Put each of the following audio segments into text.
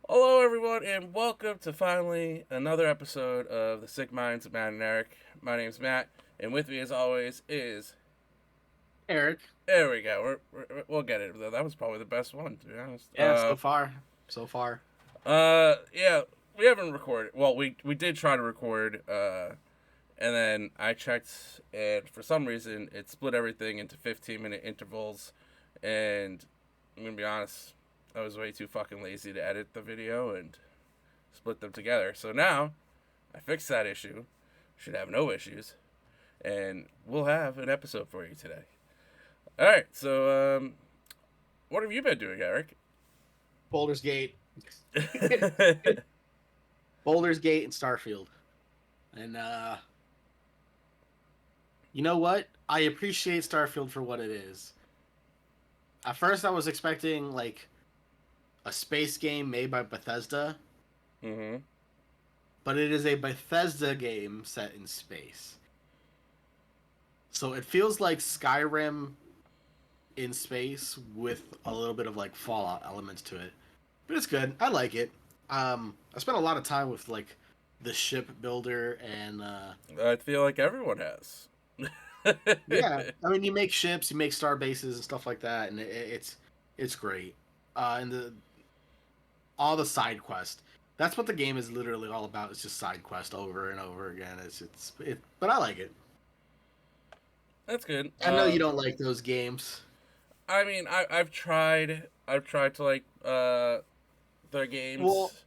Hello, everyone, and welcome to finally another episode of the Sick Minds of Matt and Eric. My name's Matt, and with me, as always, is Eric. there we go. We'll get it. That was probably the best one, to be honest. Yeah, so far. Yeah, we haven't recorded. Well, we did try to record, and then I checked, and for some reason, it split everything into 15-minute intervals, and I'm gonna be honest, I was way too fucking lazy to edit the video and split them together. So now I fixed that issue. Should have no issues, and we'll have an episode for you today. All right. So, what have you been doing, Eric? Baldur's Gate, Baldur's Gate, and Starfield. And you know what? I appreciate Starfield for what it is. At first, I was expecting like a space game made by Bethesda, Mm-hmm. but it is a Bethesda game set in space. So it feels like Skyrim in space with a little bit of like Fallout elements to it. But it's good. I like it. I spent a lot of time with like the ship builder and I feel like everyone has. yeah. I mean, you make ships, you make star bases and stuff like that, and it's great. And the all the side quest. That's what the game is literally all about. It's just side quest over and over again. But I like it. That's good. I know you don't like those games. I mean, I've tried. I've tried to like their Well, games,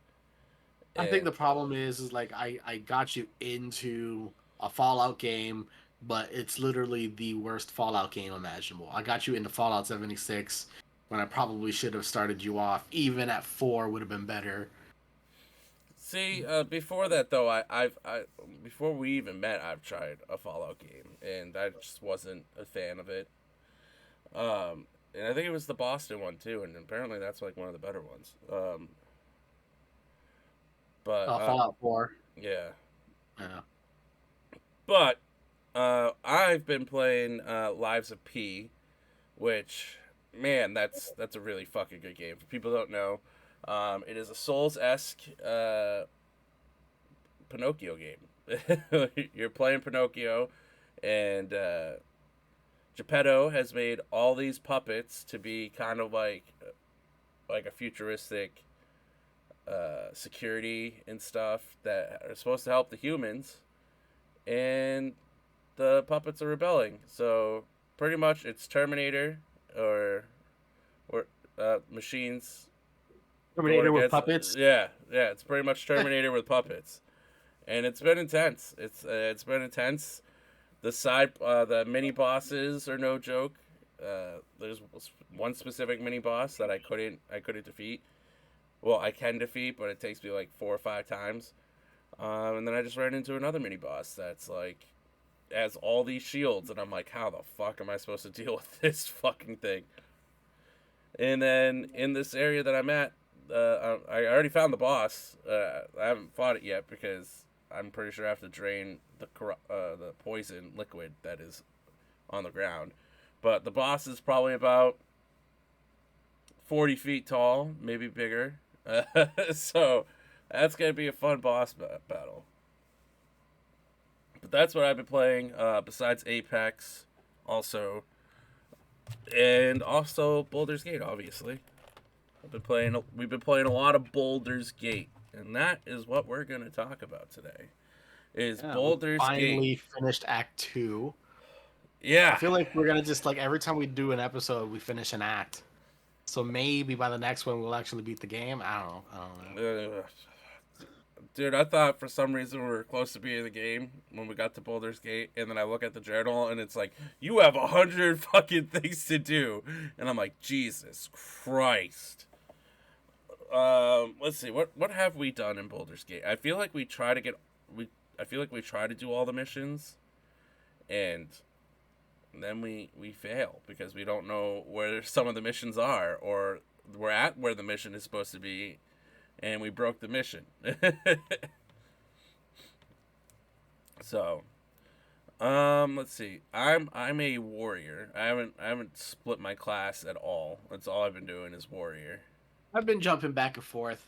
I think and the problem is like I got you into a Fallout game, but it's literally the worst Fallout game imaginable. I got you into Fallout 76 when I probably should have started you off. Even at 4 would have been better. see, before that though, I before we even met, I've tried a Fallout game, and I just wasn't a fan of it. And I think it was the Boston one too, and apparently that's like one of the better ones. But Fallout 4. yeah, Yeah. but I've been playing Lives of P, which man, that's a really fucking good game. For people who don't know, it is a Souls esque Pinocchio game. You're playing Pinocchio, and Geppetto has made all these puppets to be kind of like a futuristic security and stuff that are supposed to help the humans, and the puppets are rebelling. So pretty much, it's Terminator or machines going Terminator with against. puppets. Yeah. It's pretty much Terminator with puppets, and it's been intense. It's been intense. The mini bosses are no joke. There's one specific mini boss that I couldn't defeat. Well, I can defeat, but it takes me like 4 or 5 times. And then I just ran into another mini boss that's like has all these shields, and I'm like, how the fuck am I supposed to deal with this fucking thing? And then in this area that I'm at, I already found the boss. I haven't fought it yet because I'm pretty sure I have to drain the poison liquid that is on the ground. But the boss is probably about 40 feet tall, maybe bigger. So that's gonna be a fun boss battle. But that's what I've been playing. Besides Apex, also, and also Baldur's Gate, obviously. I've been playing. We've been playing a lot of Baldur's Gate, and that is what we're gonna talk about today. Is Yeah, we Baldur's Gate? finally finished Act 2. I Yeah, feel like we're gonna just like every time we do an episode, we finish an act. So maybe by the next one we'll actually beat the game. I don't know. I don't know. uh, dude. I thought for some reason we were close to beating the game when we got to Baldur's Gate, and then I look at the journal and it's like you have 100 fucking things to do, and I'm like, Jesus Christ. Let's see, what have we done in Baldur's Gate? I feel like we try to get we. I feel like we try to do all the missions, and then we fail because we don't know where some of the missions are, or we're at where the mission is supposed to be, and we broke the mission. So, let's see. I'm a warrior. I haven't split my class at all. That's all I've been doing is warrior. I've been jumping back and forth.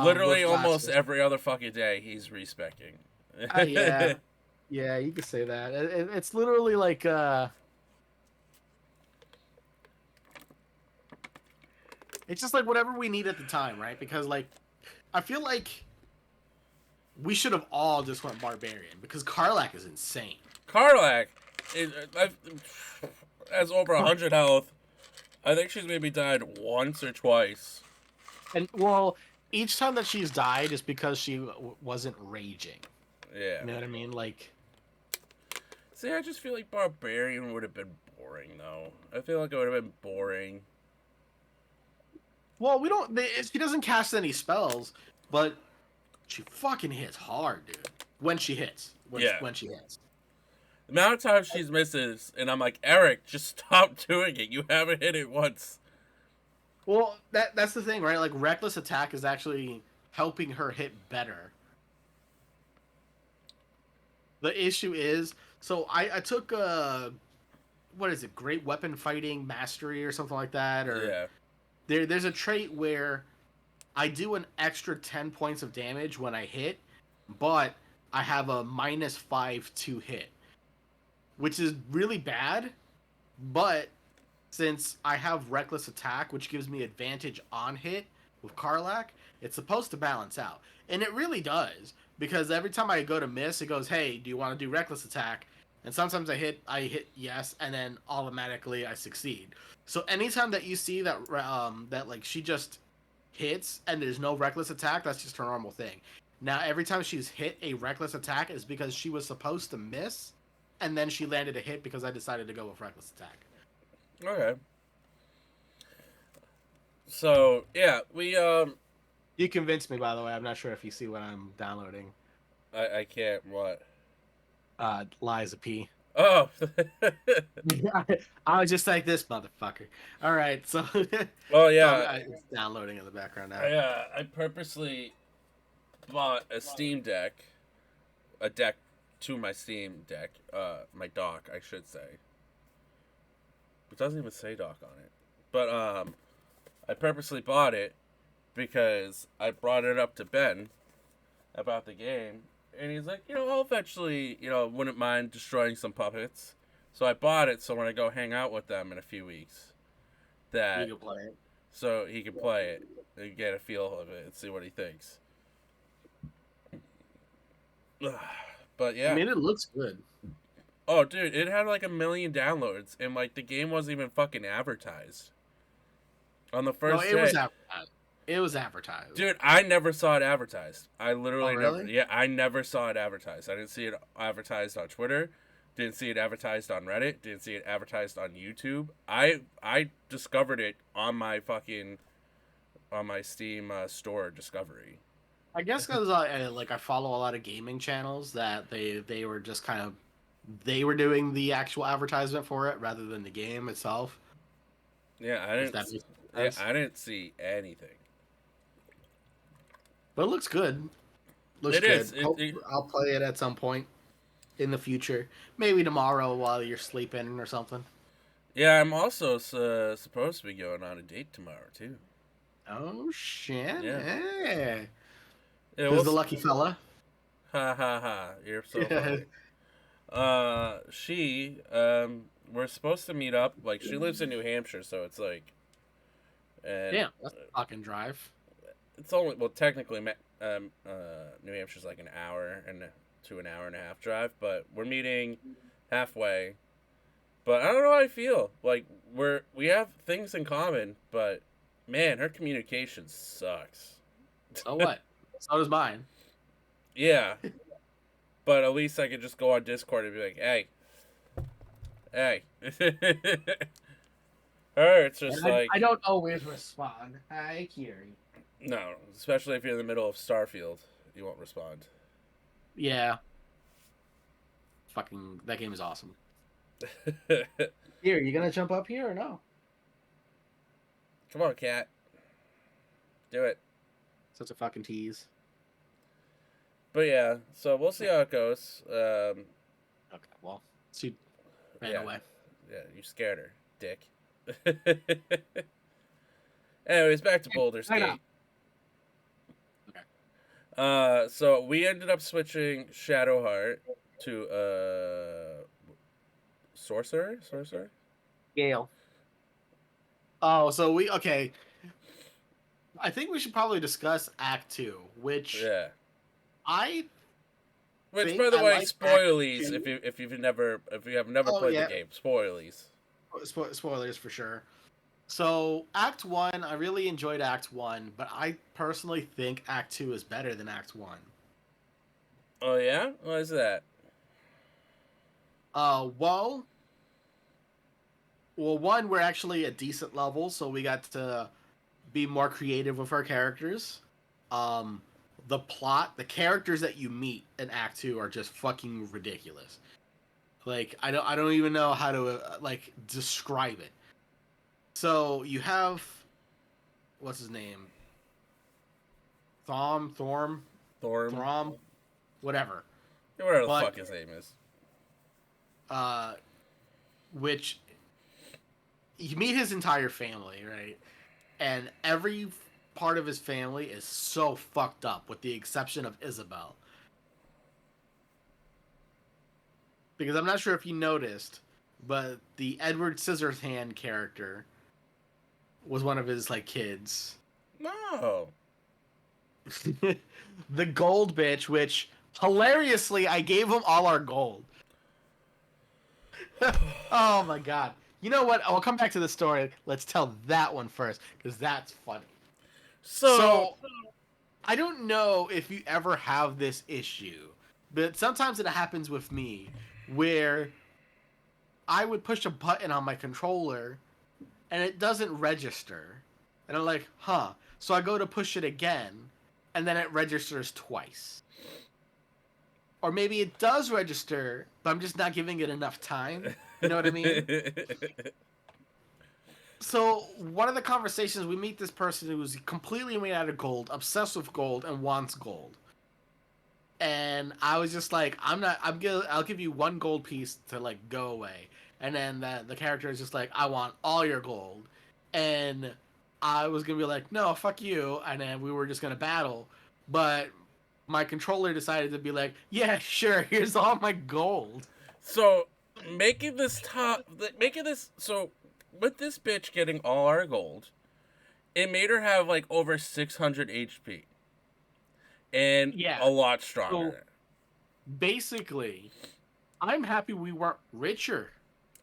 Literally With almost glasses. every other fucking day, he's respecking. Yeah, yeah, you could say that. It's literally like it's just like whatever we need at the time, right? Because like I feel like we should have all just went barbarian because Karlak is insane. Karlak has over 100 health. I think she's maybe died once or twice. And well, each time that she's died is because she wasn't raging. Yeah. You know what I mean? Like, See, I just feel like Barbarian would have been boring, though. I feel like it would have been boring. well, we don't. She doesn't cast any spells, but she fucking hits hard, dude. When she hits, Yeah. when she hits. The amount of times she's misses, and I'm like, Eric, just stop doing it. You haven't hit it once. Well, that's the thing, right? Like, reckless attack is actually helping her hit better. The issue is, so I took what is it, great weapon fighting mastery or something like that, or Yeah. there's a trait where I do an extra 10 points of damage when I hit, but I have a -5 to hit, which is really bad. But since I have reckless attack, which gives me advantage on hit with Karlak, it's supposed to balance out. And it really does, because every time I go to miss, it goes, "Hey, do you want to do reckless attack?" And sometimes I hit yes, and then automatically I succeed. So anytime that you see that like she just hits and there's no reckless attack, that's just her normal thing. Now every time she's hit a reckless attack is because she was supposed to miss, and then she landed a hit because I decided to go with reckless attack. Okay. So, yeah, we, You convinced me, by the way. I'm not sure if you see what I'm downloading. I can't, what? Liza P. Oh! I was just like this motherfucker. All right, so Oh, so yeah. it's downloading in the background now. I purposely bought a Steam Deck, a deck to my Steam Deck, my dock, I should say. It doesn't even say dock on it. But, I purposely bought it because I brought it up to Ben about the game, and he's like, I'll eventually, wouldn't mind destroying some puppets. So I bought it so when I go hang out with them in a few weeks, that You can play it. so he can play it and get a feel of it and see what he thinks. But I yeah. mean, it looks good. Oh, dude, it had like 1 million downloads, and like the game wasn't even fucking advertised on the No, first it day. was advertised. It was advertised. Dude, I never saw it advertised. I literally Oh, really? never. Yeah, I never saw it advertised. I didn't see it advertised on Twitter. Didn't see it advertised on Reddit. Didn't see it advertised on YouTube. I discovered it on my Steam store discovery. I guess because like I follow a lot of gaming channels that they were just kind of they were doing the actual advertisement for it rather than the game itself. Yeah, I If didn't. that makes Yeah, sense. I didn't see anything. But it looks good. Looks It is. good. Hope I'll play it at some point in the future. Maybe tomorrow while you're sleeping or something. Yeah, I'm also supposed to be going on a date tomorrow too. Oh shit! Yeah. Hey. Yeah, Who's the lucky fella? Ha ha ha! You're so funny. We're supposed to meet up. Like, she lives in New Hampshire, so it's like, and Damn, that's a fucking drive. it's only technically, New Hampshire's like an hour to an hour and a half drive, but we're meeting halfway. But I don't know how I feel. Like, we have things in common, but man, her communication sucks. So what? So does mine. Yeah. But at least I could just go on Discord and be like, hey. Her, it's just like... I don't always respond. Hi, Kiri. No, especially if you're in the middle of Starfield. You won't respond. Yeah. Fucking, that game is awesome. Here, you gonna jump up here or no? Come on, cat. Do it. Such a fucking tease. But yeah, so we'll see how it goes. Okay, well, she ran away. Yeah, you scared her, dick. Anyways, back to Baldur's Gate. So we ended up switching Shadowheart to sorcerer. Gale. Oh, so we okay. I think we should probably discuss Act Two, which Yeah. I Which, think by the I way, like Act spoilies Two. if you have never Oh played the yeah, game, spoilies. spoilers for sure. So Act One, I really enjoyed Act One, but I personally think Act Two is better than Act One. Oh yeah, what is that? Uh, well, one, we're actually at decent level, so we got to be more creative with our characters. Um, the plot, the characters that you meet in Act Two are just fucking ridiculous. Like I don't even know how to like describe it. So you have what's his name, Thorm, Throm, whatever. whatever the But fuck his name is. uh, which you meet his entire family, right? And every part of his family is so fucked up, with the exception of Isabel. Because I'm not sure if you noticed, but the Edward Scissorhand character was one of his like kids. No. The gold bitch, which hilariously I gave him all our gold. Oh my god. You know what? I'll come back to the story. Let's tell that one first, because that's funny. So So I don't know if you ever have this issue, but sometimes it happens with me where I would push a button on my controller and it doesn't register. And I'm like, huh. So I go to push it again and then it registers twice. Or maybe it does register, but I'm just not giving it enough time. You know what I mean? So one of the conversations, we meet this person who's completely made out of gold, obsessed with gold, and wants gold. And I was just like, I'm not. I'll give you one gold piece to like go away. And then the character is just like, I want all your gold. And I was gonna be like, no, fuck you. And then we were just gonna battle. But my controller decided to be like, yeah, sure, here's all my gold. so making this so with this bitch getting all our gold, it made her have like over 600 HP and Yeah. a lot So stronger. basically, I'm happy we weren't richer.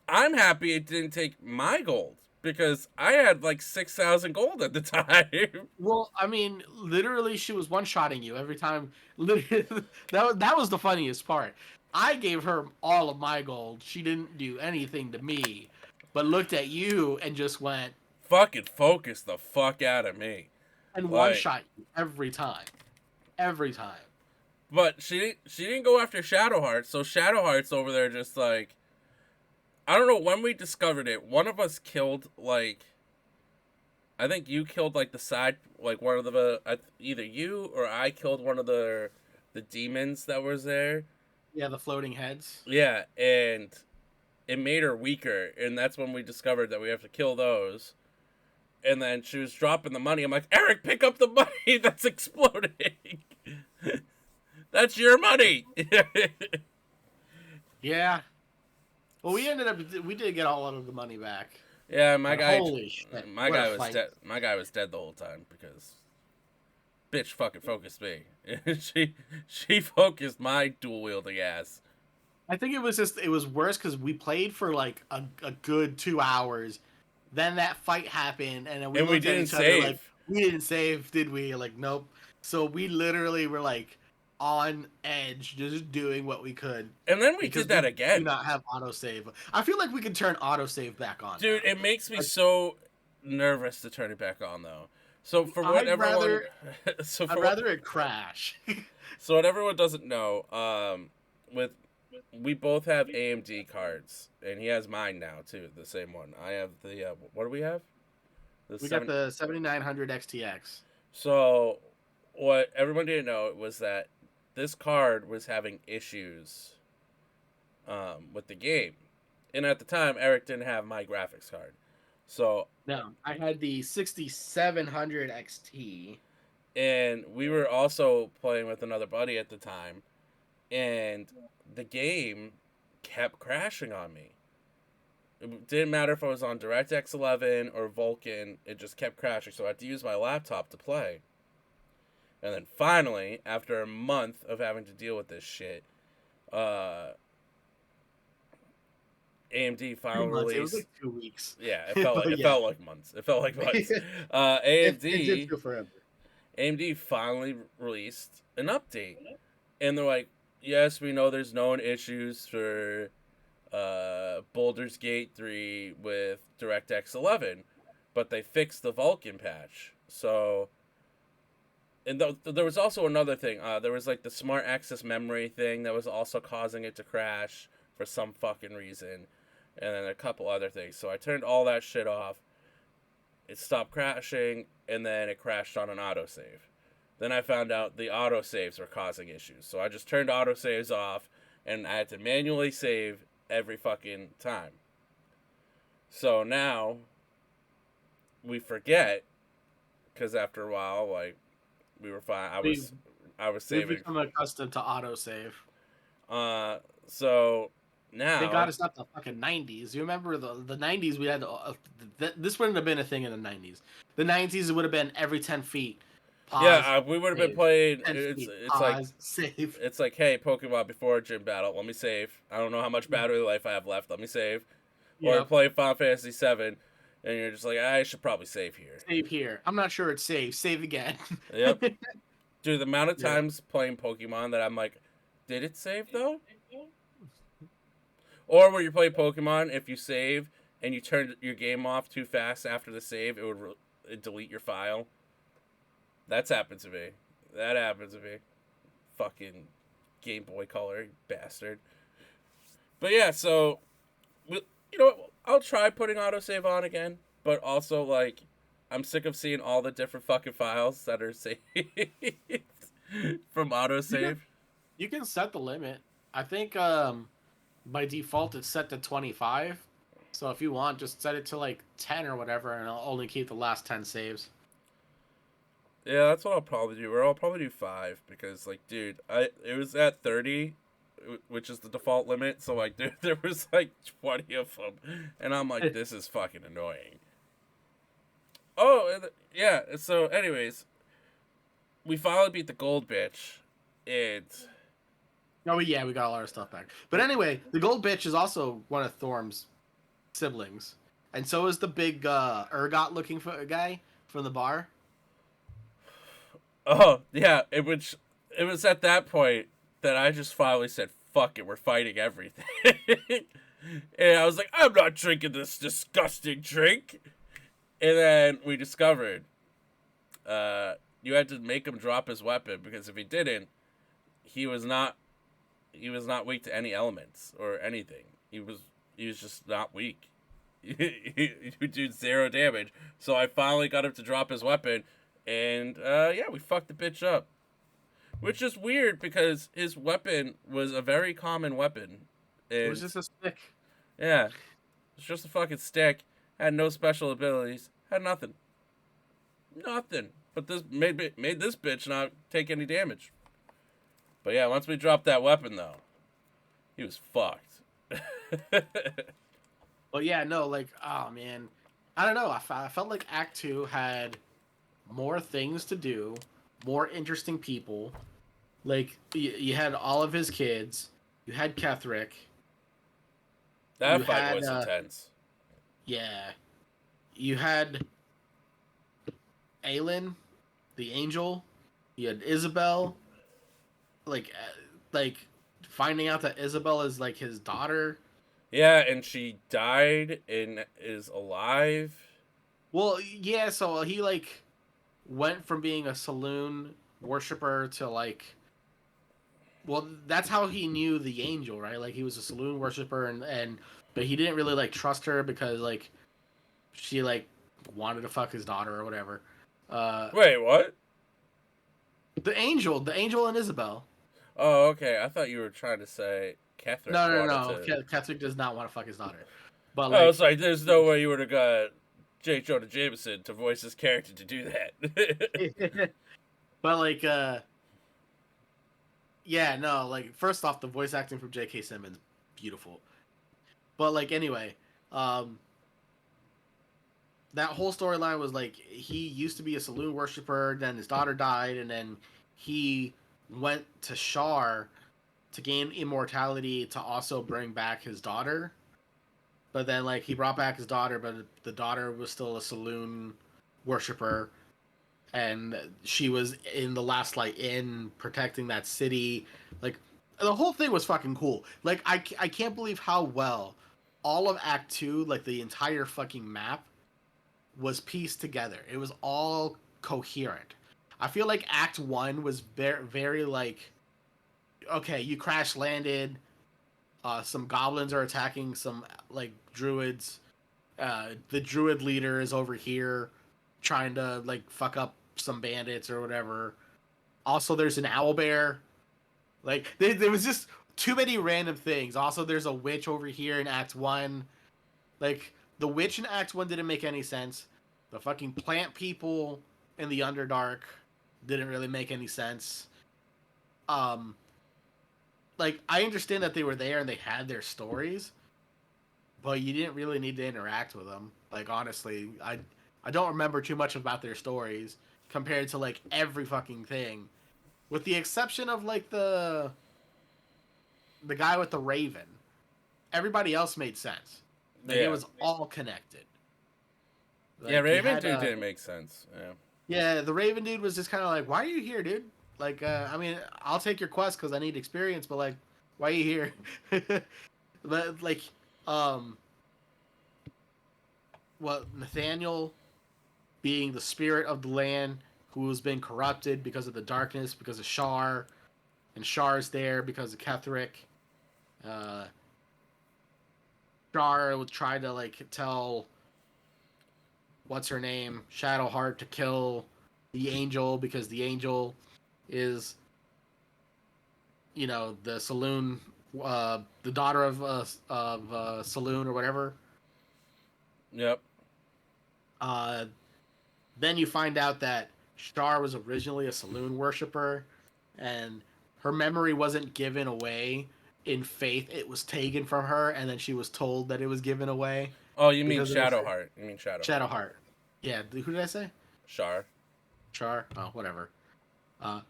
I'm happy it didn't take my gold because I had like 6,000 gold at the time. Well, I mean, literally, she was one shotting you every time. Literally, that was the funniest part. I gave her all of my gold. She didn't do anything to me, but looked at you and just went Fucking focus the fuck out of me. and one Like, shot you every time, every time. but she didn't go after Shadowheart, so Shadowheart's over there just like I don't know when we discovered it. One of us killed like I think you killed like the side like one of the either you or I killed one of the demons that was there. Yeah, the floating heads. Yeah, and it made her weaker, and that's when we discovered that we have to kill those. And then she was dropping the money. I'm like, Eric, pick up the money that's exploding. That's your money. Yeah. Well, we did get all of the money back. Yeah, But holy shit, my what a guy was fight! dead. My guy was dead the whole time because bitch fucking focused me. She focused my dual wielding ass. I think it was worse because we played for like a good 2 hours. Then that fight happened, and then we And we looked at didn't each other like, save. we didn't save, did we? Like, nope. So we literally were like on edge, just doing what we could And then we because did that we do again. not have autosave. I feel like we can turn autosave back on Dude, now. it makes me Like, so nervous to turn it back on though. So for what I'd everyone rather so I'd for what rather it crash. so what everyone doesn't know, with we both have AMD cards, and he has mine now too, the same one. I have the what do we have? The We got seven. the 7900 XTX. So what everyone didn't know was that this card was having issues with the game, and at the time Eric didn't have my graphics card, so No, I had the 6700 XT. And we were also playing with another buddy at the time, and the game kept crashing on me. It didn't matter if I was on DirectX 11 or Vulkan, it just kept crashing, so I had to use my laptop to play. And then finally, after a month of having to deal with this shit, uh, AMD finally 2 months. It was released. like 2 weeks. Yeah, But it yeah, felt like months. It felt like months. it did feel forever. AMD finally released an update, and they're like, "Yes, we know there's known issues for Baldur's Gate 3 with DirectX 11, but they fixed the Vulkan patch." So, and there was also another thing. There was like the smart access memory thing that was also causing it to crash for some fucking reason, and then a couple other things. So I turned all that shit off. It stopped crashing, and then it crashed on an autosave. Then I found out the autosaves were causing issues. So I just turned autosaves off, and I had to manually save every fucking time. So now we forget, because after a while, like, we were fine. I was We've saving. become accustomed to autosave. Uh, so They got now, us up the fucking 90s. You remember the 90s? We had this wouldn't have been a thing in the 90s. The 90s it would have been every 10 feet. Pause. yeah, we would have been Save. playing. 10 It's feet. like Pause. Save. it's like, hey, Pokemon before a gym battle, let me save. I don't know how much battery life I have left. Let me save. Or Yep. play Final Fantasy 7, and you're just like, I should probably save here. Save here. I'm not sure it's saved. Save again. Yep. Dude, the amount of Yeah. times playing Pokemon that I'm like, did it save though? Or where you play Pokemon, if you save and you turn your game off too fast after the save, it would delete your file. That's happened to me. That happened to me. Fucking Game Boy Color, bastard. But yeah, so, you know what? I'll try putting autosave on again. But also, like, I'm sick of seeing all the different fucking files that are saved from autosave. You can set the limit. I think by default it's set to 25. So if you want, just set it to like 10 or whatever, and I'll only keep the last 10 saves. Yeah, that's what I'll probably do. Or I'll probably do 5 because, like, dude, it was at 30, which is the default limit. So, like, there was like 20 of them, and I'm like, this is fucking annoying. Oh, yeah. So, anyways, we finally beat the gold bitch, and Oh yeah, we got all our stuff back. But anyway, the gold bitch is also one of Thorm's siblings, and so is the big ergot looking for guy from the bar. oh yeah, it was at that point that I just finally said, "Fuck it, we're fighting everything," and I was like, "I'm not drinking this disgusting drink." And then we discovered you had to make him drop his weapon because if he didn't, he was not weak to any elements or anything. He was just not weak. He would do 0 damage. So I finally got him to drop his weapon, and yeah, we fucked the bitch up. Which is weird because his weapon was a very common weapon. It was just a stick. Yeah, it's just a fucking stick. Had no special abilities. Had nothing. Nothing. But this made this bitch not take any damage. But yeah, once we dropped that weapon though, he was fucked. But yeah, no, like, oh man, I don't know. I felt like Act 2 had more things to do, more interesting people. Like you had all of his kids. You had Ketherick. That You fight had, was intense. Yeah. You had Aelin, the angel. You had Isabel. Like finding out that Isabel is like his daughter. Yeah, and she died and is alive. Well, yeah, so he like went from being a saloon worshiper to like, well, that's how he knew the angel, right? Like he was a saloon worshiper and but he didn't really like trust her because like she like wanted to fuck his daughter or whatever. Wait, what? The angel and Isabel. Oh, okay. I thought you were trying to say Catherine. No. Catherine does not want to fuck his daughter. But I like, was like, there's no way you would have got J. Jonah Jameson to voice his character to do that. But like, yeah, no, like first off, the voice acting from J.K. Simmons, beautiful. But like, anyway, um, that whole storyline was like he used to be a saloon worshiper, then his daughter died, and then he went to Shar to gain immortality to also bring back his daughter. But then like he brought back his daughter, but the daughter was still a saloon worshiper, and she was in the last light inn protecting that city. Like the whole thing was fucking cool. Like I can't believe how well all of Act 2, like the entire fucking map was pieced together. It was all coherent. I feel like Act 1 was very like, okay, you crash landed, some goblins are attacking some like druids. The druid leader is over here trying to like fuck up some bandits or whatever. Also, there's an owl bear. Like there was just too many random things. Also, there's a witch over here in Act 1. Like the witch in Act 1 didn't make any sense. The fucking plant people in the Underdark didn't really make any sense. Um, like I understand that they were there and they had their stories, but you didn't really need to interact with them. Like honestly, I don't remember too much about their stories compared to like every fucking thing, with the exception of like the guy with the raven. Everybody else made sense. Like it Yeah. was all connected. Yeah, Like you Raven had dude didn't make sense. Yeah. yeah, the raven dude was just kind of like, why are you here, dude? Like I mean, I'll take your quest because I need experience, but like, why are you here? But like, um, well, Nathaniel being the spirit of the land who has been corrupted because of the darkness, because of Shar, and Shar's there because of Ketheric. Uh, Shar would try to like tell what's her name, Shadowheart, to kill the angel because the angel is, you know, the saloon, the daughter of saloon or whatever. Yep. Uh, then you find out that Shar was originally a saloon worshiper, and her memory wasn't given away in faith. It was taken from her, and then she was told that it was given away Oh, you mean because of the Shadowheart. You mean Shadowheart. Shadowheart. Yeah, who did I say? Shar. Char. Oh, whatever. Uh,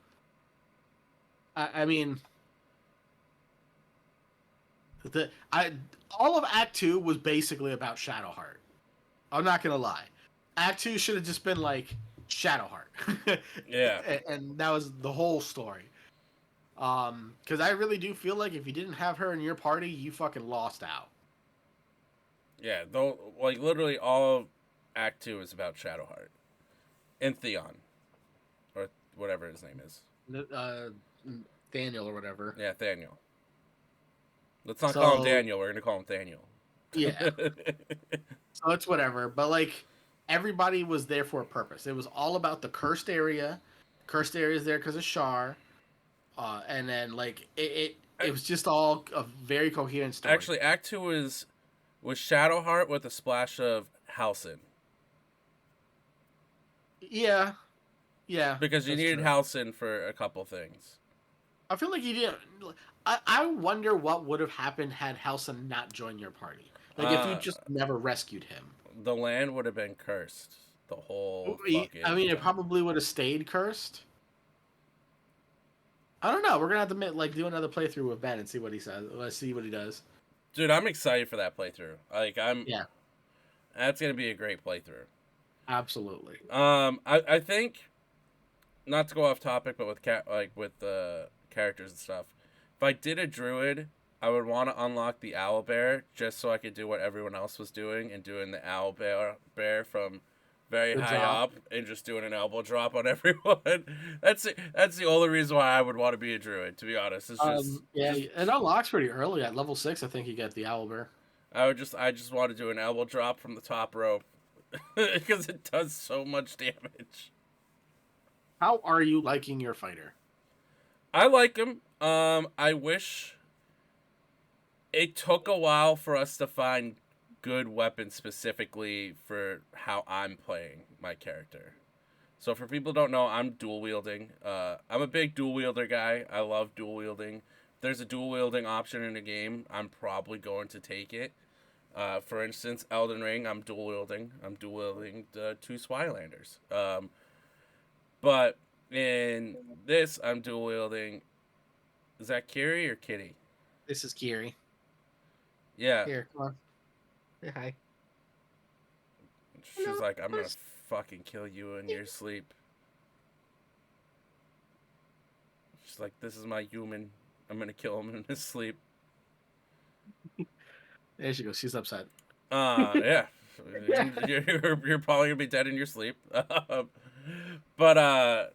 I mean, the I all of Act 2 was basically about Shadowheart. I'm not gonna lie. Act 2 should have just been like Shadowheart, Yeah. and that was the whole story. Because I really do feel like if you didn't have her in your party, you fucking lost out. Yeah, though, like literally all of Act 2 is about Shadowheart and Theon, or whatever his name is. Uh, Daniel or whatever. Yeah, Thaniel. Let's not call him So Daniel. We're gonna call him Thaniel. yeah, so it's whatever. But like everybody was there for a purpose. It was all about the cursed area. Cursed area is there because of Shar. And then like it was just all a very coherent story. Actually, Act 2 was Shadowheart with a splash of Halcyon. Yeah, yeah, Because you that's needed true. Halcyon for a couple things. I feel like you didn't. I wonder what would have happened had Halson not joined your party. Like if you Uh, just never rescued him. the land would have been cursed the whole I fucking mean, it time. probably would have stayed cursed. I don't know. We're gonna have to like do another playthrough with Ben and see what he says. Let's see what he does. Dude, I'm excited for that playthrough. Like, Yeah, that's gonna be a great playthrough. absolutely. I think, not to go off topic, but with the characters and stuff. If I did a druid, I would want to unlock the owlbear just so I could do what everyone else was doing and doing the owlbear from very The high drop. up and just doing an elbow drop on everyone. That's the only reason why I would want to be a druid. To be honest, it's Yeah, just it unlocks pretty early at level 6. I think you get the owlbear. I just want to do an elbow drop from the top rope because it does so much damage. How are you liking your fighter? I like him. I wish it took a while for us to find good weapons specifically for how I'm playing my character. So for people who don't know, I'm dual wielding. I'm a big dual wielder guy. I love dual wielding. If there's a dual wielding option in a game, I'm probably going to take it. For instance, Elden Ring, I'm dual wielding. I'm dual wielding two Swylanders. But in this, I'm dual wielding. Is that Kiri or Kitty? This is Kiri. Yeah. Here, come on. Say hi. She's like, I'm gonna fucking kill you in your sleep. She's like, this is my human. I'm gonna kill him in his sleep. There she goes. She's upset. Yeah. You're probably gonna be dead in your sleep. But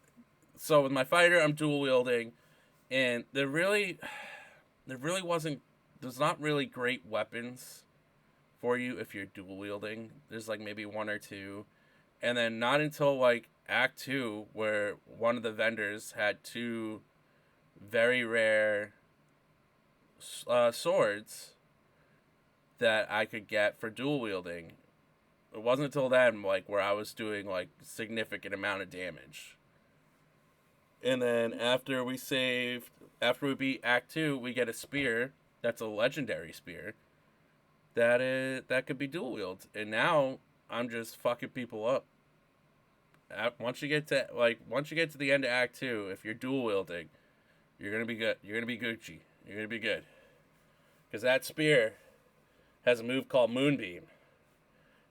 so with my fighter, I'm dual wielding, and there really wasn't. There's not really great weapons for you if you're dual wielding. There's like maybe one or two, and then not until like Act 2, where one of the vendors had two very rare swords that I could get for dual wielding. It wasn't until then like where I was doing like significant amount of damage. And then after we beat Act 2, we get a spear that's a legendary spear that could be dual wield. And now I'm just fucking people up. Once you get to the end of Act 2, if you're dual wielding, you're gonna be good. You're gonna be Gucci. You're gonna be good. Because that spear has a move called Moonbeam,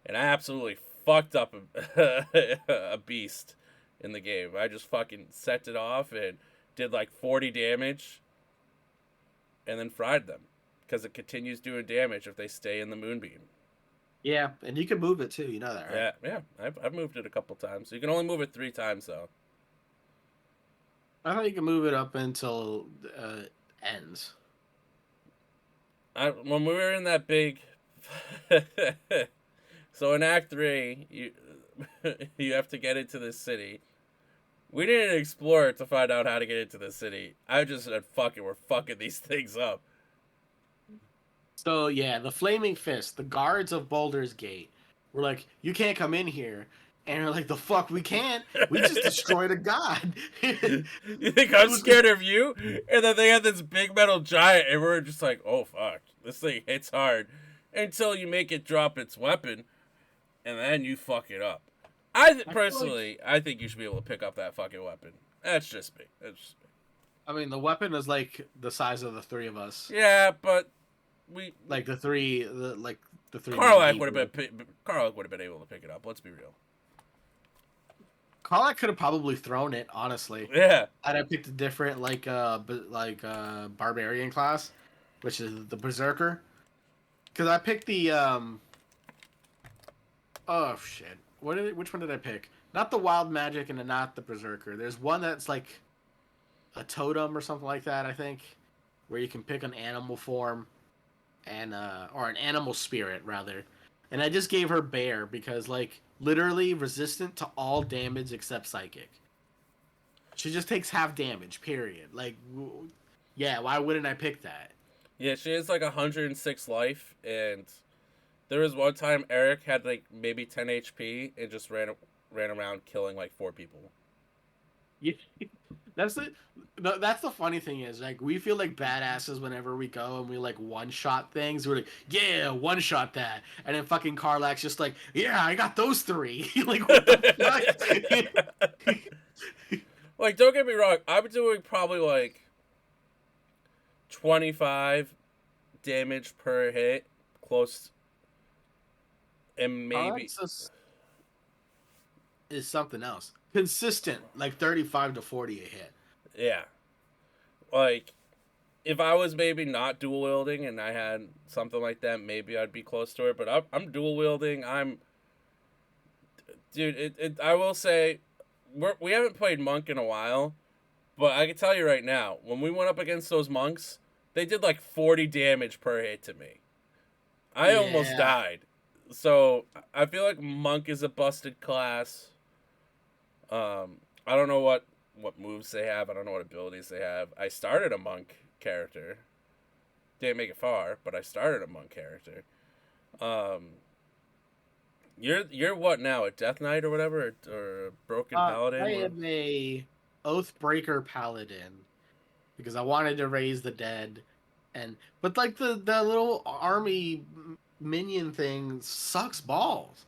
and I absolutely fucked up a beast in the game. I just fucking set it off and did like 40 damage, and then fried them because it continues doing damage if they stay in the Moonbeam. Yeah, and you can move it too. You know that, right? Yeah. I've moved it a couple times. You can only move it 3 times though. I thought you can move it up until ends. When we were in that big, so in Act 3, you have to get into this city. We didn't explore it to find out how to get into the city. I just said, "Fuck it, we're fucking these things up." So yeah, the Flaming Fist, the guards of Baldur's Gate, were like, "You can't come in here," and we're like, "The fuck, we can't! We just destroyed a god." You think I'm scared of you? And then they had this big metal giant, and we're just like, "Oh fuck, this thing hits hard," until you make it drop its weapon, and then you fuck it up. Personally, I think you should be able to pick up that fucking weapon. That's just me. I mean, the weapon is like the size of the three of us. Yeah, but like the three. Karlach would have been able to pick it up. Let's be real. Karlach could have probably thrown it, honestly. Yeah. And I picked a different barbarian class, which is the Berserker. Because I picked the oh shit. Which one did I pick? Not the Wild Magic and not the Berserker. There's one that's like a totem or something like that, I think, where you can pick an animal form and or an animal spirit rather. And I just gave her Bear because like literally resistant to all damage except psychic. She just takes half damage, period. Like yeah, why wouldn't I pick that? Yeah, she has like 106 life, and there was one time Eric had like maybe 10 HP and just ran around killing like 4 people. Yeah, that's the funny thing is like we feel like badasses whenever we go and we like one shot things. We're like, yeah, one shot that, and then fucking Karlach's just like, yeah, I got those 3. Like what the fuck? Like, don't get me wrong, I'm doing probably like 25 damage per hit, close, and maybe is something else. Consistent, like 35 to 40 a hit. Yeah. Like, if I was maybe not dual wielding and I had something like that, maybe I'd be close to it. But I'm dual wielding. Dude, I will say, we haven't played Monk in a while, but I can tell you right now, when we went up against those monks, they did like 40 damage per hit to me. I almost died. So, I feel like Monk is a busted class. I don't know what moves they have. I don't know what abilities they have. I started a Monk character. Didn't make it far, but I started a Monk character. You're what now? A Death Knight or whatever, or a Broken I Paladin? am a Oathbreaker Paladin because I wanted to raise the dead, but like the little army minion thing sucks balls.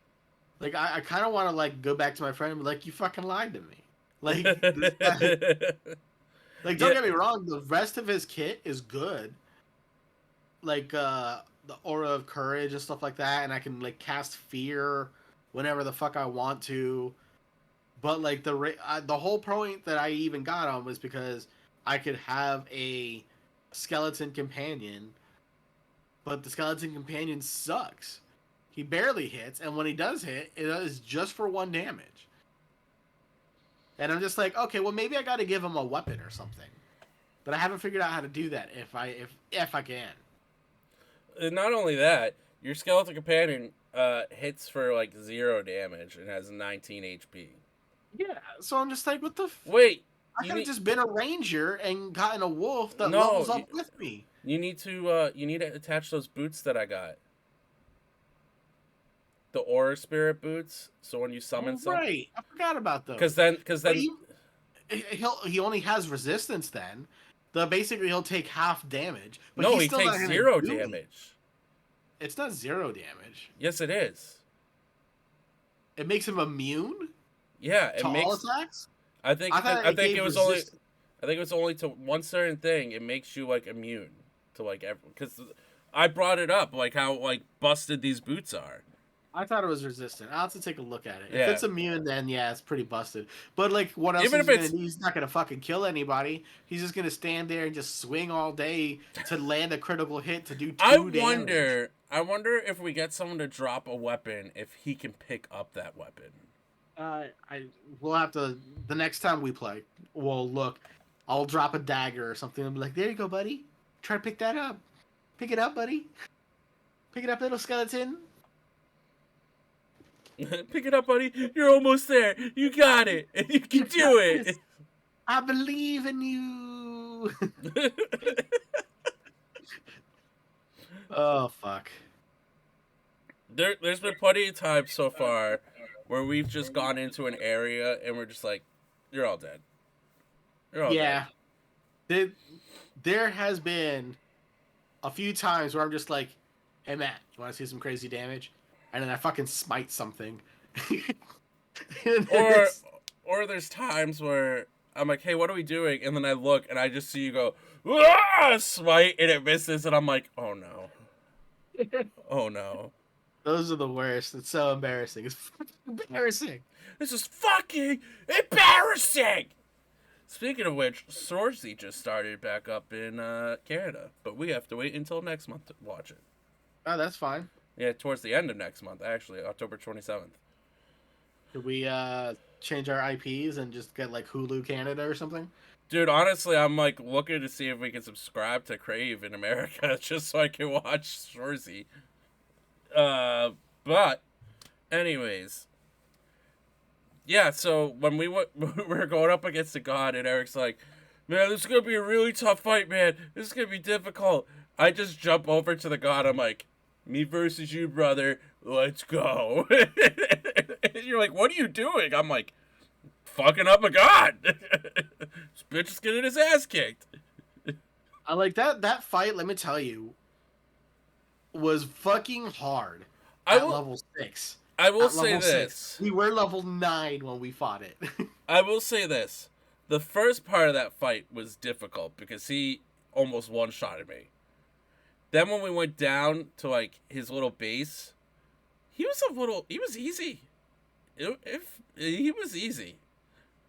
Like I kind of want to like go back to my friend and be like, you fucking lied to me. Like this guy, like don't Yeah, get me wrong, the rest of his kit is good. Like the aura of courage and stuff like that, and I can like cast fear whenever the fuck I want to. But like the whole point that I even got on was because I could have a skeleton companion, but the skeleton companion sucks. He barely hits, and when he does hit, it is just for 1 damage. And I'm just like, okay, well maybe I got to give him a weapon or something. But I haven't figured out how to do that if I can. and not only that, your skeleton companion hits for like 0 damage and has 19 HP. Yeah, so I'm just like, what the? Wait, I you could have need just been a ranger and gotten a wolf that no, levels up with me. you need to attach those boots that I got. The aura spirit boots. So when you summon Oh, some, right, I forgot about because those. But then he only has resistance then. The basically he'll take half damage, but no, he's he still not takes gonna 0 do me. damage. It's not 0 damage. Yes, it is. It makes him immune Yeah, it to all makes. attacks. I I think thought I it think gave it was only. resistance. I think it was only to one certain thing. It makes you like immune to like because I brought it up like how like busted these boots are. I thought it was resistant. I'll have to take a look at it. If Yeah, it's immune, then yeah, it's pretty busted. But like, what else even is if he gonna it's do? He's not gonna fucking kill anybody. He's just gonna stand there and just swing all day to land a critical hit to do 2 damage. I wonder if we get someone to drop a weapon if he can pick up that weapon. I we'll have to the next time we play. We'll look. I'll drop a dagger or something and be like, "There you go, buddy. Try to pick that up. Pick it up, buddy. Pick it up, little skeleton." Pick it up, buddy. You're almost there. You got it. You can You got do this. it. I believe in you. Oh fuck. There's been plenty of times so far where we've just gone into an area and we're just like, you're all dead. You're all dead. Yeah. There has been a few times where I'm just like, "Hey Matt, you want to see some crazy damage?" And then I fucking smite something. And then Or or there's times where I'm like, hey, what are we doing? And then I look and I just see you go, smite, and it misses, and I'm like, oh no. Oh no. those are the worst. It's so embarrassing. It's fucking embarrassing. This is fucking embarrassing! Speaking of which, Sorsey just started back up in Canada, but we have to wait until next month to watch it. Oh, that's fine. Yeah, towards the end of next month, actually, October 27th. Could we change our IPs and just get like Hulu Canada or something? Dude, honestly, I'm like looking to see if we can subscribe to Crave in America just so I can watch Shorzy. But, anyways, yeah. So when we were going up against the god, and Eric's like, "Man, this is gonna be a really tough fight, man. This is gonna be difficult." I just jump over to the god. I'm like, "Me versus you, brother. Let's go." And you're like, "What are you doing?" I'm like, "Fucking up a god." This bitch is getting his ass kicked. I like that fight, let me tell you, was fucking hard I at will. level 6. I will At say level this. 6. We were level 9 when we fought it. I will say this. The first part of that fight was difficult because he almost one-shotted me. Then when we went down to like his little base, he was easy. If he was easy.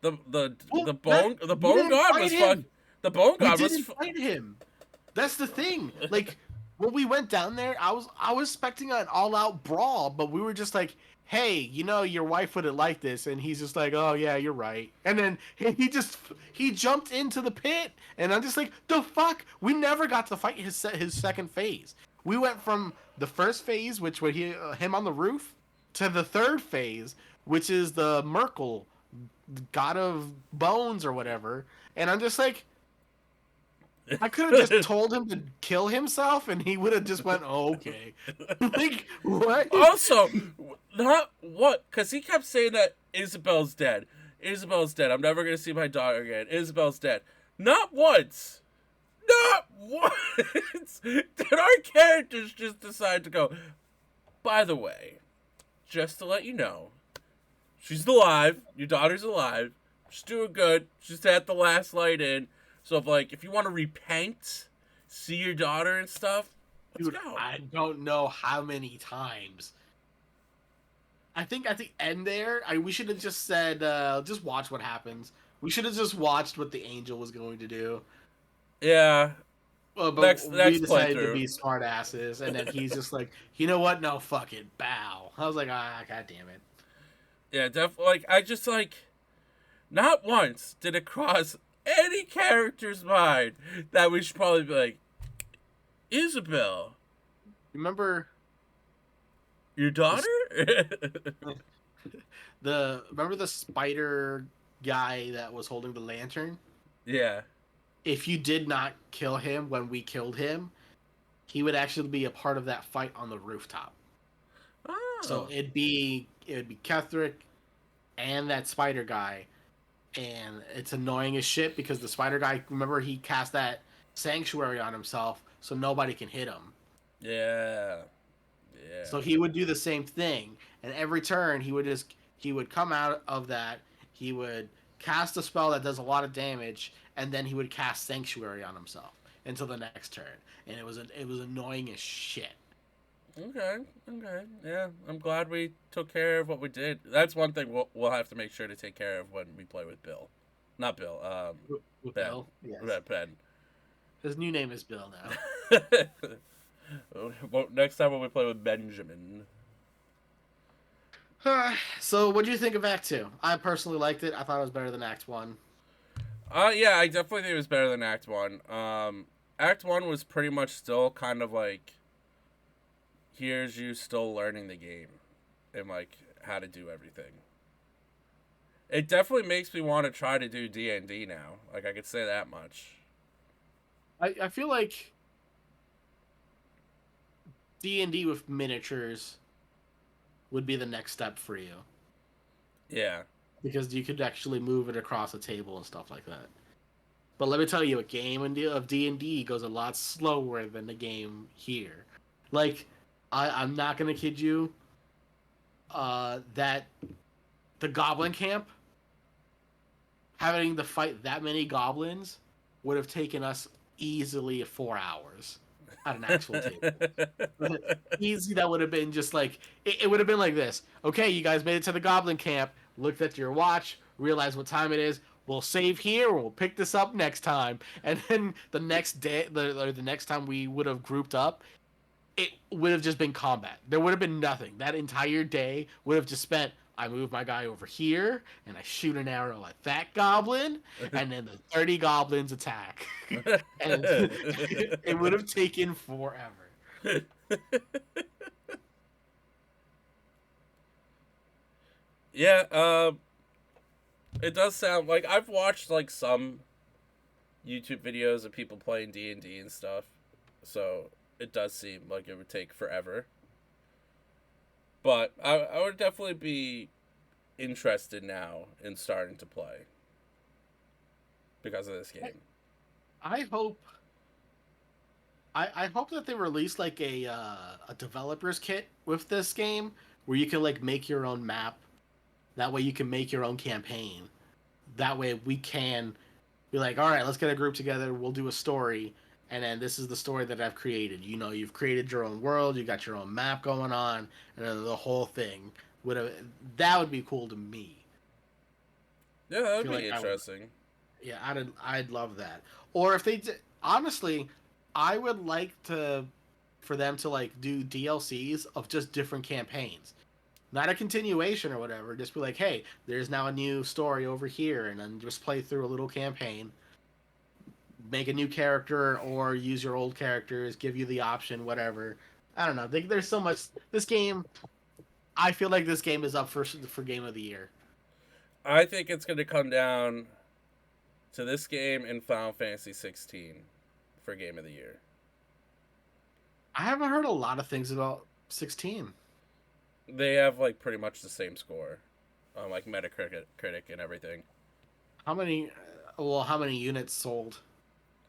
The Well, bone we didn't god fight was him. fuck. The bone We god didn't fight him. That's the thing. Like when we went down there, I was expecting an all-out brawl, but we were just like, "Hey, you know your wife wouldn't like this," and he's just like, "Oh yeah, you're right." And then he jumped into the pit, and I'm just like, "The fuck!" We never got to fight his second phase. We went from the first phase, which was him on the roof, to the third phase, which is the Merkel, god of bones or whatever, and I'm just like, I could have just told him to kill himself, and he would have just went, oh, "Okay." Like what? Also, not what? Because he kept saying that Isabel's dead. Isabel's dead. I'm never gonna see my daughter again. Isabel's dead. Not once. Not once did our characters just decide to go. By the way, just to let you know, she's alive. Your daughter's alive. She's doing good. She's at the last light in. So if you want to repent, see your daughter and stuff, let's Dude, go. I don't know how many times. I think at the end there, we should have just said, just watch what happens. We should have just watched what the angel was going to do. Yeah. But we Next decided to playthrough. be smart asses, and then he's just like, you know what? No, fuck it, bow. I was like, god damn it. Yeah, definitely. I just not once did it cross any character's mind that we should probably be like, Isabel, Remember your daughter? remember the spider guy that was holding the lantern? Yeah. If you did not kill him when we killed him, he would actually be a part of that fight on the rooftop. Oh. So it would be Kethric and that spider guy, and it's annoying as shit because the spider guy, remember, he cast that sanctuary on himself so nobody can hit him. Yeah. Yeah. So he would do the same thing, and every turn he would come out of that, he would cast a spell that does a lot of damage, and then he would cast sanctuary on himself until the next turn, and it was annoying as shit. Okay. Yeah, I'm glad we took care of what we did. That's one thing we'll have to make sure to take care of when we play with Bill. Not Bill. With Ben. Bill, yes. Ben. His new name is Bill now. Well, next time when we play with Benjamin. So, what do you think of Act 2? I personally liked it. I thought it was better than Act 1. Yeah, I definitely think it was better than Act 1. Act 1 was pretty much still kind of like, here's you still learning the game and how to do everything. It definitely makes me want to try to do D&D now. I could say that much. I feel like D&D with miniatures would be the next step for you. Yeah. Because you could actually move it across a table and stuff like that. But let me tell you, a game of D&D goes a lot slower than the game here. I'm not going to kid you, that the Goblin Camp, having to fight that many goblins, would have taken us easily 4 hours at an actual table. Easy, that would have been just it would have been like this. Okay, you guys made it to the Goblin Camp, looked at your watch, realized what time it is. We'll save here. We'll pick this up next time. And then the next day, the next time we would have grouped up, it would have just been combat. There would have been nothing. That entire day would have just spent, I move my guy over here, and I shoot an arrow at that goblin, and then the 30 goblins attack. And it would have taken forever. Yeah, it does sound like I've watched some YouTube videos of people playing D&D and stuff, so it does seem like it would take forever. But I would definitely be interested now in starting to play because of this game. I hope that they release a developer's kit with this game where you can make your own map. That way you can make your own campaign. That way we can be all right, let's get a group together. We'll do a story. And then this is the story that I've created. You've created your own world. You got your own map going on. And then the whole thing. That would be cool to me. Yeah, that would be interesting. I'd love that. Or if they honestly, I would like for them to do DLCs of just different campaigns. Not a continuation or whatever. Just be hey, there's now a new story over here, and then just play through a little campaign. Make a new character or use your old characters. Give you the option, whatever. I don't know. There's so much. This game, I feel like this game is up for Game of the Year. I think it's going to come down to this game and Final Fantasy 16. for Game of the Year. I haven't heard a lot of things about 16. They have like pretty much the same score on like Metacritic and everything. How many? How many units sold?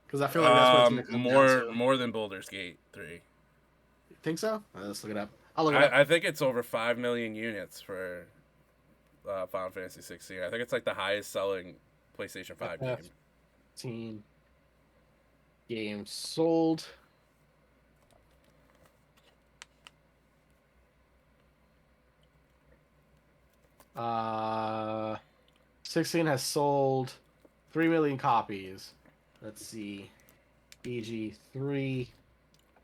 Because I feel like that's what it's going to come down to. More than Baldur's Gate 3. You think so? Let's look it up. I'll look it up. I think it's over 5 million units for Final Fantasy 16. I think it's like the highest selling PlayStation 5 game. 15 games sold. Uh, 16 has sold 3 million copies. Let's see. BG3.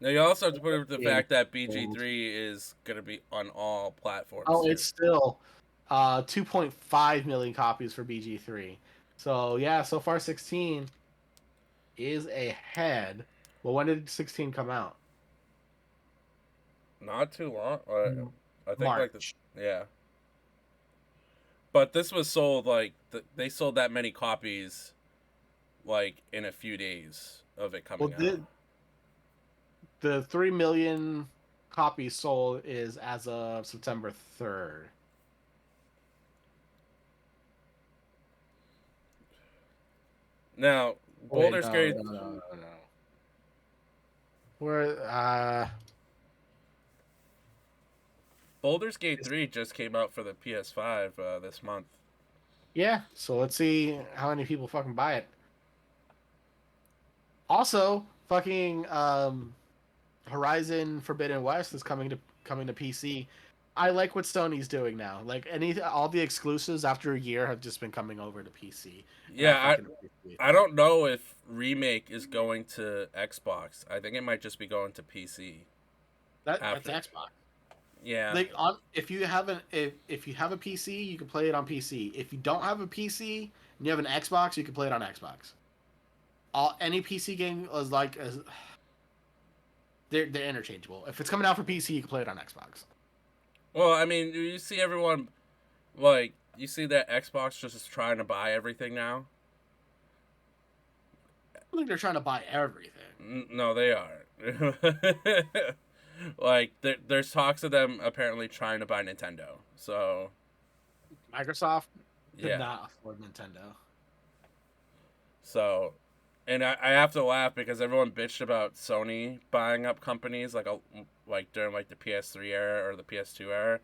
Now you also have to put up the fact that BG3 is going to be on all platforms. Oh, it's still 2.5 million copies for BG3. So yeah, so far 16 is ahead. Well, when did 16 come out? Not too long. I think March. yeah. But this was sold like they sold that many copies, like in a few days of it coming out. The 3 million copies sold is as of September 3rd. Now, Baldur's Gate. No. Where Baldur's Gate 3 just came out for the PS5 this month. Yeah, so let's see how many people fucking buy it. Also, fucking Horizon Forbidden West is coming to PC. I like what Sony's doing now. Like all the exclusives after a year have just been coming over to PC. Yeah, I don't know if Remake is going to Xbox. I think it might just be going to PC. That's Xbox. Yeah. Like if you have a PC, you can play it on PC. If you don't have a PC and you have an Xbox, you can play it on Xbox. Any PC game is like they're interchangeable. If it's coming out for PC, you can play it on Xbox. Well, I mean, you see everyone like you see that Xbox just is trying to buy everything now. I don't think they're trying to buy everything. No, they are. Like there's talks of them apparently trying to buy Nintendo. So Microsoft did not afford Nintendo. So, and I have to laugh because everyone bitched about Sony buying up companies like during like the PS3 era or the PS2 era,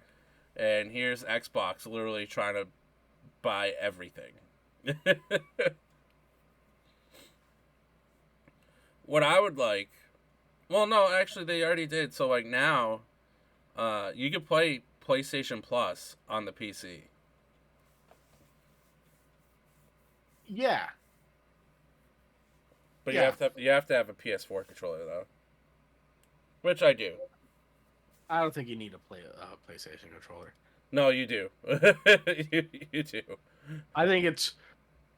and here's Xbox literally trying to buy everything. What I would like. Well, no, actually, they already did. So, like, now, you can play PlayStation Plus on the PC. Yeah. But you have to have a PS4 controller, though. Which I do. I don't think you need a PlayStation controller. No, you do. you do. I think it's...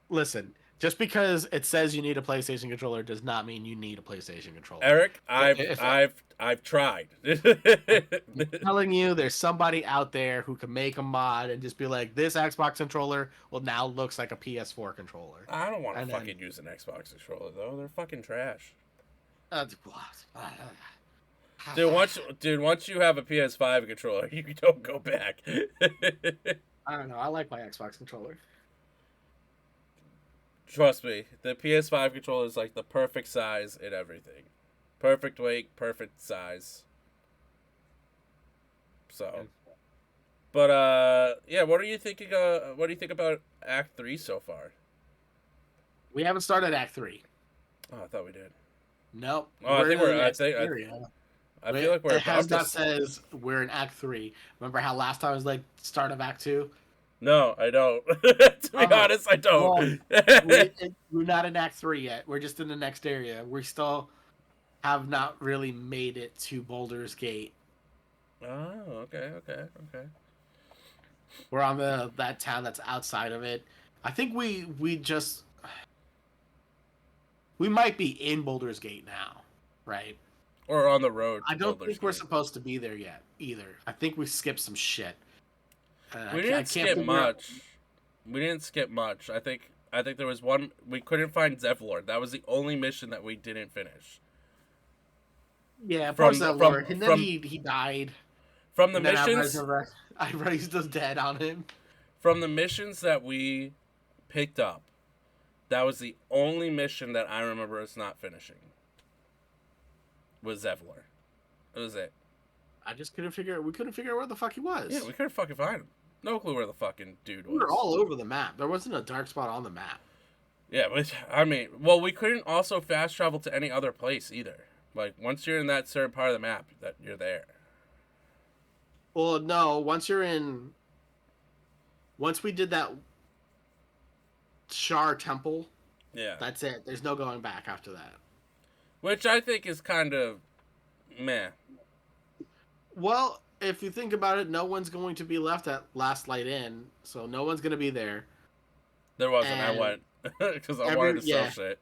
Listen... Just because it says you need a PlayStation controller does not mean you need a PlayStation controller. Eric, I've tried. I'm telling you, there's somebody out there who can make a mod and just be like, this Xbox controller now looks like a PS4 controller. I don't want to fucking use an Xbox controller though. They're fucking trash. Dude, once you have a PS5 controller, you don't go back. I don't know. I like my Xbox controller. Trust me, the PS5 controller is like the perfect size and everything. Perfect weight, perfect size. So, but yeah, what are you thinking? What do you think about Act 3 so far? We haven't started Act 3. Oh, I thought we did. Nope. Oh, I think we're. I feel like we're. It has not says we're in Act 3. Remember how last time I was like start of Act 2? No, I don't. To be honest, I don't. We're not in Act 3 yet. We're just in the next area. We still have not really made it to Baldur's Gate. Oh, okay. We're on that town that's outside of it. I think we might be in Baldur's Gate now, right? Or on the road to I don't Baldur's think we're Gate. supposed to be there yet either. I think we skipped some shit. We didn't skip much. I think I think there was one we couldn't find Zevlord. That was the only mission that we didn't finish. Yeah, poor From Lord. And then he died. from the And then missions I raised the dead on him. from the missions that we picked up, that was the only mission that I remember us not finishing. Was Zevlor. That was it. I just couldn't figure. We couldn't figure out where the fuck he was. Yeah, we couldn't fucking find him. No clue where the fucking dude was. We were all over the map. There wasn't a dark spot on the map. Yeah, but I mean, well, we couldn't also fast travel to any other place either. Like, once you're in that certain part of the map, that you're there. Well, no. Once we did that Shar temple, Yeah. that's it. There's no going back after that. Which I think is kind of meh. Well, if you think about it, no one's going to be left at Last Light Inn, so no one's going to be there. There wasn't. And I went because I wanted to sell shit.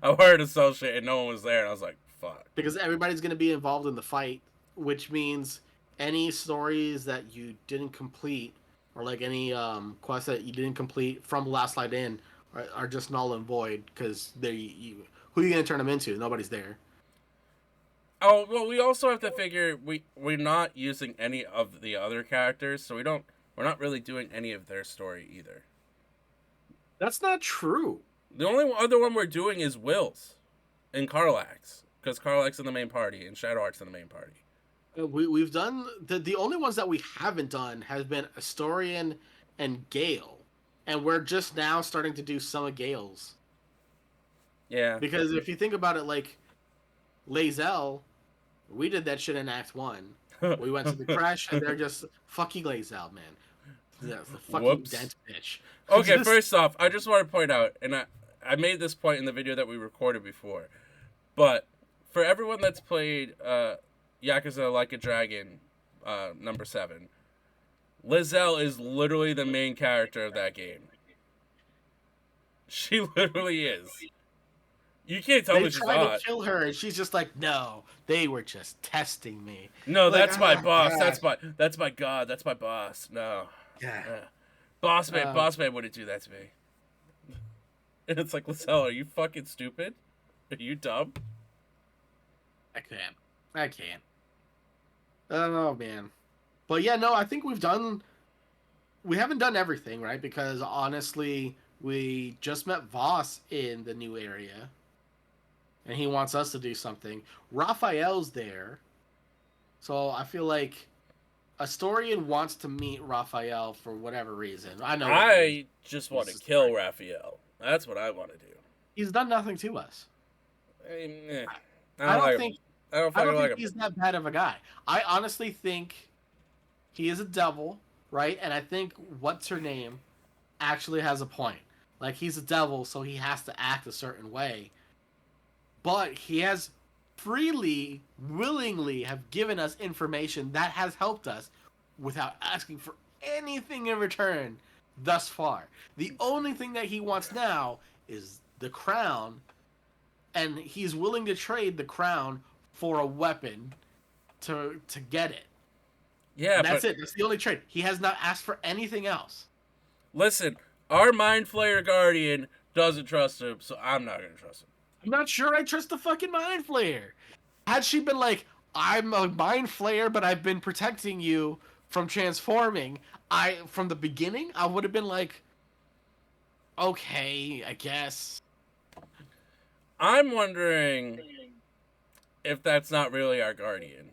I wanted to sell shit, and no one was there, and I was like, fuck. Because everybody's going to be involved in the fight, which means any stories that you didn't complete, or like any quests that you didn't complete from Last Light Inn, are just null and void, because who are you going to turn them into? Nobody's there. Oh, well, we also have to figure we're not using any of the other characters, so we're not really doing any of their story either. That's not true. The only other one we're doing is Will's and Karlax, because Karlax in the main party and Shadowheart's in the main party. We've done the only ones that we haven't done has been Astorian and Gale, and we're just now starting to do some of Gale's. Yeah. Because if you think about it, like Lae'zel, we did that shit in Act 1. We went to the crash, and they're just, fuck you, Lae'zel, man. The fucking dense bitch. Okay, first off, I just want to point out, and I made this point in the video that we recorded before, but for everyone that's played Yakuza Like a Dragon, number 7, Lae'zel is literally the main character of that game. She literally is. You can't tell me she's not. They tried to kill her, and she's just like, no, they were just testing me. No, like, that's my boss. God. That's my god. That's my boss. No. Yeah. Boss man wouldn't do that to me. And it's like, Lae'zel, are you fucking stupid? Are you dumb? I can't. Oh, man. But yeah, no, I think we haven't done everything, right? Because honestly, we just met Voss in the new area. And he wants us to do something. Raphael's there. So I feel like Astorian wants to meet Raphael for whatever reason. I just want to kill Raphael. That's what I want to do. He's done nothing to us. I don't think he's that bad of a guy. I honestly think he is a devil, right? And I think what's her name actually has a point. Like, he's a devil, so he has to act a certain way. But he has freely, willingly have given us information that has helped us without asking for anything in return thus far. The only thing that he wants now is the crown, and he's willing to trade the crown for a weapon to get it. Yeah, and that's it. That's the only trade. He has not asked for anything else. Listen, our Mind Flayer Guardian doesn't trust him, so I'm not going to trust him. I'm not sure I trust the fucking Mind Flayer. Had she been like, I'm a Mind Flayer, but I've been protecting you from transforming, from the beginning, I would have been like, okay, I guess. I'm wondering if that's not really our Guardian.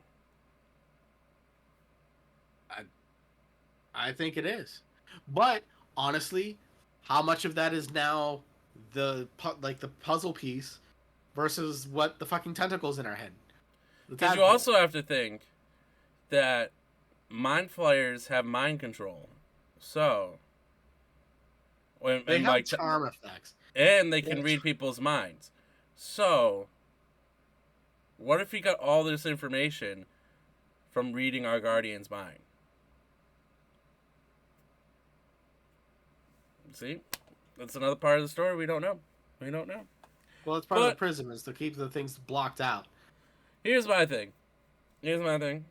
I think it is. But, honestly, how much of that is now the puzzle piece versus what the fucking tentacles in our head? Because you also have to think that Mind Flayers have mind control. So, they have charm effects. And they can read people's minds. So, what if he got all this information from reading our Guardian's mind? See? That's another part of the story we don't know. Well, it's part of the prism is to keep the things blocked out. Here's my thing. I'm just going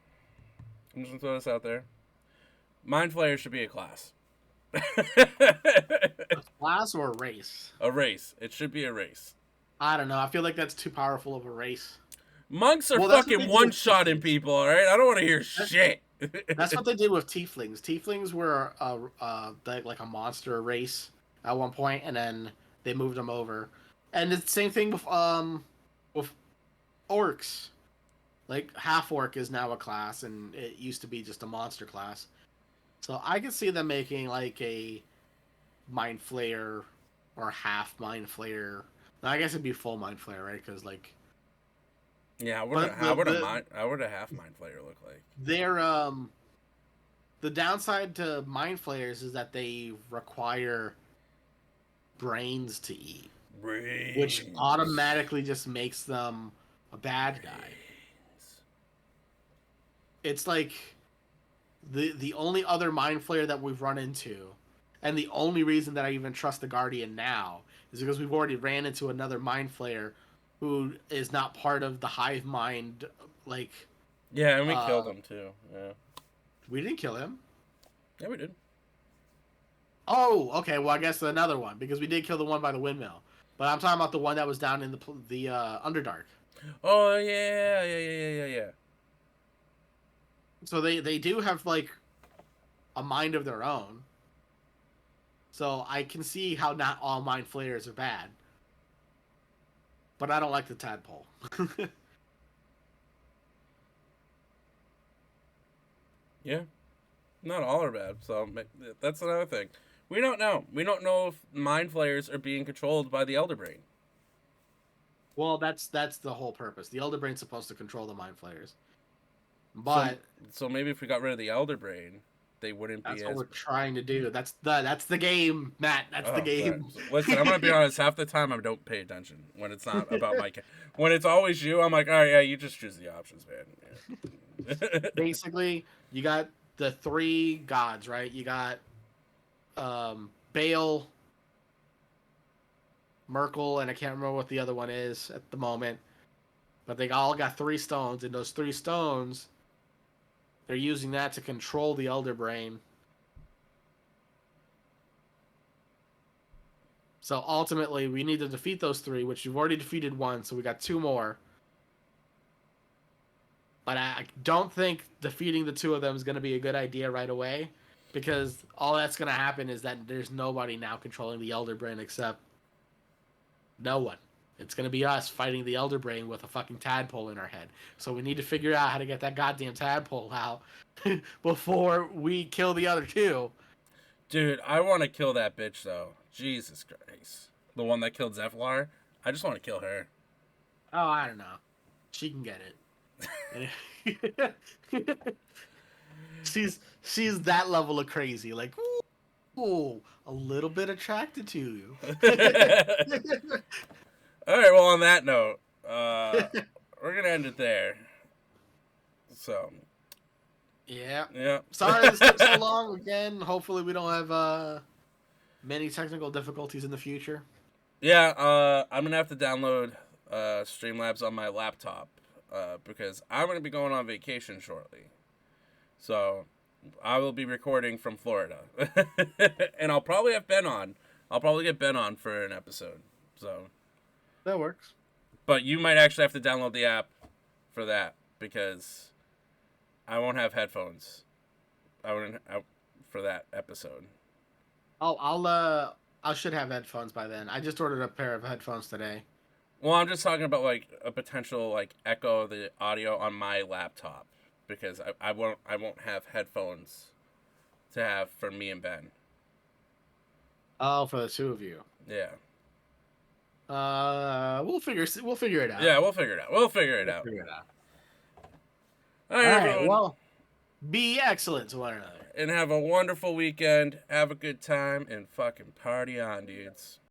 to throw this out there. Mind Flayer should be a class. A class or a race? A race. It should be a race. I don't know. I feel like that's too powerful of a race. Monks are Well, that's what fucking they did with one-shotting tieflings. people, alright? I don't want to hear That, shit. that's what they did with tieflings. Tieflings were like a monster race at one point, and then they moved them over. And it's the same thing with orcs. Like half orc is now a class, and it used to be just a monster class. So I could see them making like a mind flayer or half mind flayer. I guess it'd be full mind flayer, right? Because like, Yeah, but how would a half mind flayer look like? they're the downside to mind flayers is that they require brains to eat, which Brains. automatically just makes them a bad guy. Brains. It's like the only other mind flayer that we've run into, and the only reason that I even trust the Guardian now is because we've already ran into another mind flayer who is not part of the hive mind. Like, Yeah, and we killed uh, him too. Yeah. we didn't kill him. Yeah, we did. Oh, okay. Well, I guess another one because we did kill the one by the windmill. But I'm talking about the one that was down in the Underdark. Oh yeah. So they do have like a mind of their own. So I can see how not all mind flayers are bad. But I don't like the tadpole. Yeah, not all are bad. So that's another thing. We don't know. We don't know if mind flayers are being controlled by the Elder Brain. Well, that's the whole purpose. The Elder Brain's supposed to control the mind flayers. So But so maybe if we got rid of the Elder Brain, they wouldn't be that's what as. we're trying to do. That's the game, Matt. That's the Oh, sorry. game. Listen, I'm gonna be honest. Half the time, I don't pay attention when it's not about my. When it's always you, I'm like, all right, yeah, you just choose the options, man. Yeah. Basically, you got the three gods, right? You got Baal, Merkel, and I can't remember what the other one is at the moment. But they all got three stones, and those three stones, they're using that to control the Elder Brain. So ultimately, we need to defeat those three, which you've already defeated one, so we got two more. But I don't think defeating the two of them is going to be a good idea right away, because all that's going to happen is that there's nobody now controlling the Elder Brain except no one. It's going to be us fighting the Elder Brain with a fucking tadpole in our head. So we need to figure out how to get that goddamn tadpole out before we kill the other two. Dude, I want to kill that bitch though. Jesus Christ, the one that killed Zephyr. I just want to kill her. Oh, I don't know. She can get it. she's that level of crazy. Like, ooh, a little bit attracted to you. All right. Well, on that note, we're gonna end it there. So. Yeah. Yeah. Sorry this took so long. Again, hopefully we don't have many technical difficulties in the future. Yeah. I'm gonna have to download Streamlabs on my laptop because I'm gonna be going on vacation shortly. So I will be recording from Florida, and I'll probably have Ben on. I'll probably get Ben on for an episode. So That works. but you might actually have to download the app for that because I won't have headphones. I wouldn't for that episode. Oh, I should have headphones by then. I just ordered a pair of headphones today. Well, I'm just talking about like a potential like echo of the audio on my laptop because I won't have headphones to have for me and Ben. Oh, for the two of you. Yeah. We'll figure it out. Yeah, we'll figure it out. We'll figure it out. Figure it out. All right, All right. everyone. Well, be excellent to one another. And have a wonderful weekend. Have a good time and fucking party on, dudes.